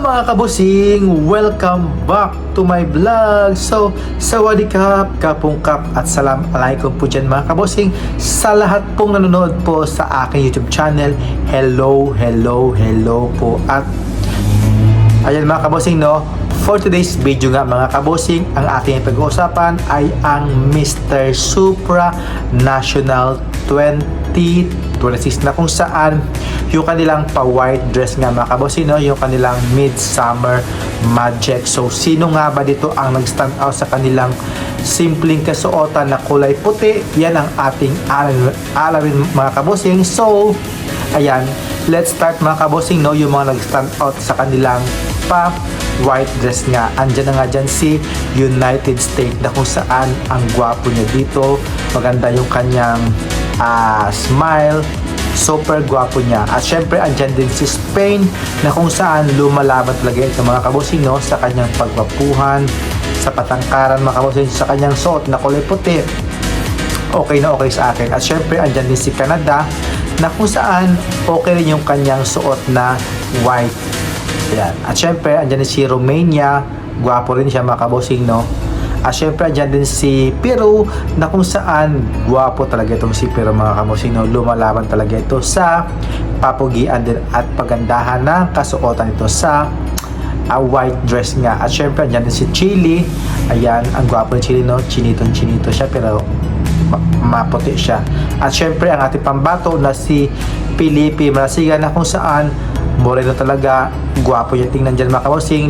mga kabusing! Welcome back to my vlog! So, sawadikap, kapungkap at salam alaikum po dyan mga kabusing sa lahat pong nanonood po sa aking YouTube channel. Hello po at ayan mga kabusing no, for today's video nga mga kabusing, ang ating pag-uusapan ay ang Mr. Supra National 2026 na kung saan yung kanilang pa-white dress nga mga kabosing, no? Yung kanilang Midsummer Magic. So, sino nga ba dito ang nag-stand out sa kanilang simpleng kasuotan na kulay puti? Yan ang ating alawin mga kabosing. So, ayan, let's start mga kabosing, no? Yung mga nag-stand out sa kanilang pa-white dress nga. Andyan na nga dyan si United States na kung saan ang gwapo niya dito. Maganda yung kanyang smile, super gwapo niya. At syempre andyan din si Spain na kung saan lumalaban talaga ito mga kabusing, no? Sa kanyang pagwapuhan, sa patangkaran mga kabusing, sa kanyang suot na kulay puti, okay na okay sa akin. At syempre andyan din si Canada na kung saan okay rin yung kanyang suot na white. Ayan. At syempre andyan din si Romania, gwapo rin siya mga kabusing, no? At syempre andyan din si Peru na kung saan gwapo talaga itong si Peru mga kabusing, no? Lumalaban talaga ito sa papugian din at pagandahan ng kasuotan ito sa white dress nga. At syempre andyan din si Chile. Ayan, ang gwapo ng Chile, no? Chinito siya pero maputi siya. At syempre ang ating pambato na si Pilipi Marasigan na kung saan moreno talaga, gwapo niya tingnan dyan mga kabusing.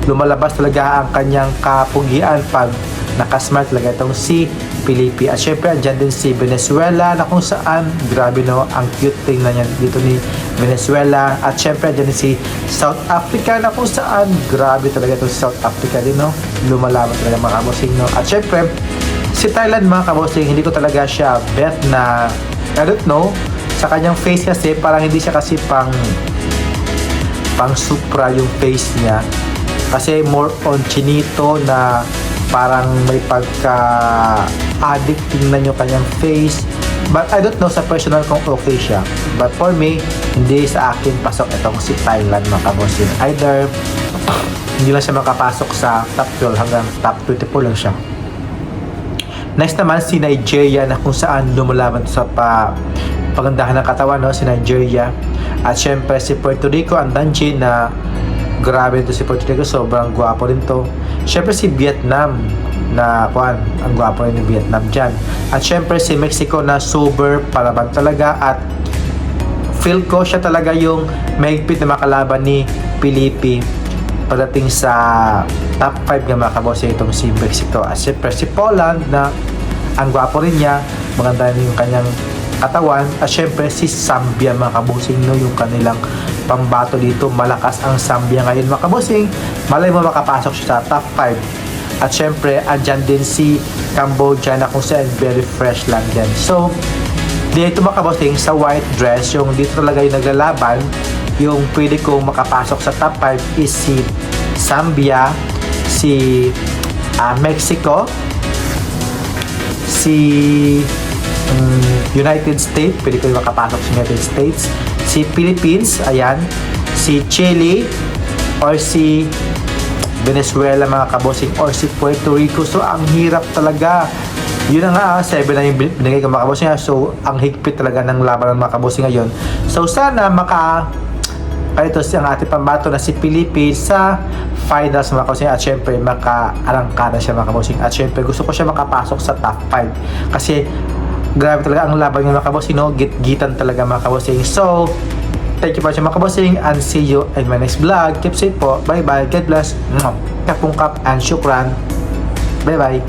Lumalabas talaga ang kanyang kapugian pag nakasmile talaga itong si Pilipi. At syempre andyan din si Venezuela na kung saan grabe, no, ang cute tingnan niya dito ni Venezuela. At syempre andyan din si South Africa na kung saan grabe talaga itong si South Africa din, no? Lumalaban talaga mga kabosing, no? At syempre si Thailand mga kabosing, hindi ko talaga siya bet na, I don't know, sa kanyang face kasi parang hindi siya kasi pang supra yung face niya. Kasi more on chinito na parang may pagka-addict tingnan yung kanyang face. But I don't know sa personal kung okay siya. But for me, hindi sa akin pasok itong si Thailand mga kabosing. Either hindi lang siya makapasok sa top 12 hanggang top 24 lang siya. Next naman si Nigeria na kung saan lumalaban sa pagandahan ng katawan, no? Si Nigeria. At syempre si Puerto Rico, ang Danji na grabe ito si Puerto Rico, sobrang gwapo rin to. Syempre si Vietnam na ang gwapo rin ng Vietnam dyan. At syempre si Mexico na sober palaban talaga at feel ko siya talaga yung mahigpit na makalaban ni Pilipi pagdating sa top 5 ng mga kabosing itong si Mexico. At syempre si Poland na ang gwapo rin niya, maganda rin yung kanyang katawan. At syempre si Zambia mga kabosing, no, yung kanilang pambato dito. Malakas ang Zambia ngayon mga kabosing, malay mo makapasok siya sa top 5. At syempre andyan din si Cambodia na kung saan very fresh lang din. So dito mga kabosing sa white dress, yung dito talaga yung naglalaban, yung pwede kong makapasok sa top 5 is si Zambia, si Mexico, si United States, pwede ko makapasok sa United States, si Philippines, ayan, si Chile, or si Venezuela mga kabosing, or si Puerto Rico. So ang hirap talaga. Yun na nga, 7 na yung binigay ko mga kabosing. So ang higpit talaga ng laban ng mga kabosing ngayon. So sana ito ang ating pambato na si Philippines sa finals mga kabosing. At syempre maka-arangkada siya mga kabosing. At syempre gusto ko siya makapasok sa top 5 kasi grabe talaga ang laban ng mga kabosing, no? Git-gitan talaga mga kabosing. So thank you for watching mga kabosing and see you in my next vlog. Keep safe po. Bye bye. God bless. Kapungkap and syukran. Bye bye.